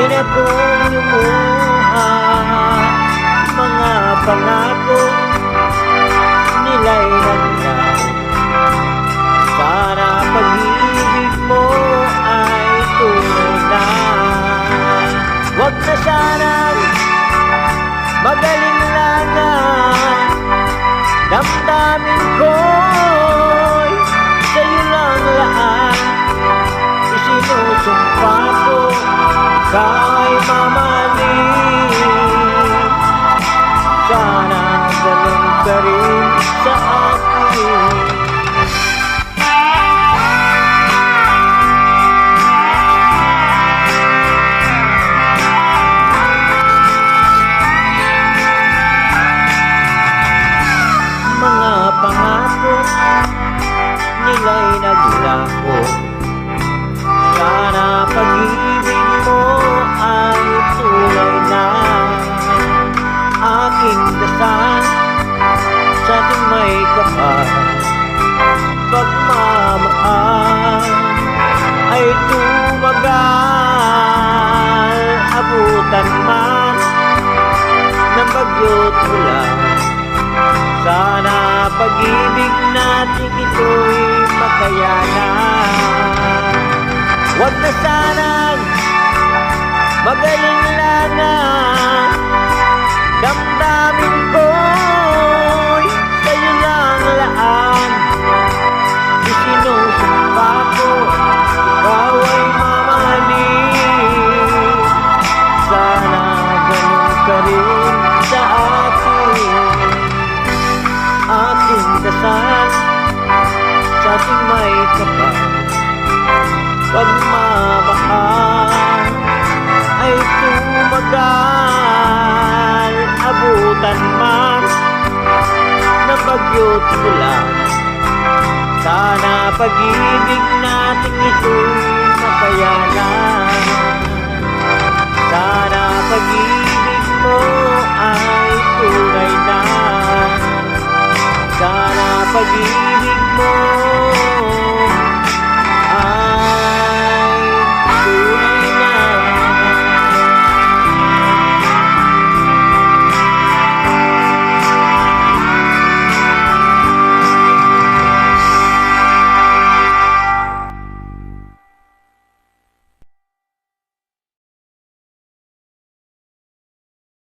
Di na kong lumuha, mga pangako nila'y naglaho. Sana pag-ibig mo ay tunay na. Huwag na sanang magalinlangan, damdamin ko'y sa'yo lang laan. Isinusumpa ko ikaw ay mamahalin. Sana ganun ka rin sa akin. Mga pangako nila'y naglaho. Sana pag-ibig mo ay tunay na. Aking dasal sa ating may kapal, pagmamahal ay tumagal. Abutan man ng bagyo't ulan, sana pag-ibig natin ito'y makayanan. Huwag na sanang magalinlangan, damdamin ko'y sa'yo lang laan. Isinusumpa ko ikaw ay mamahalin. Sana ganun ka rin sa akin. Aking dasal sa ating may kapal, pagmamahal ay tumagal. Abutan man ng bagyo't ulan, sana pag-ibig natin ito'y makayanan. Sana pag-ibig mo ay tunay na. Sana pag-ibig mo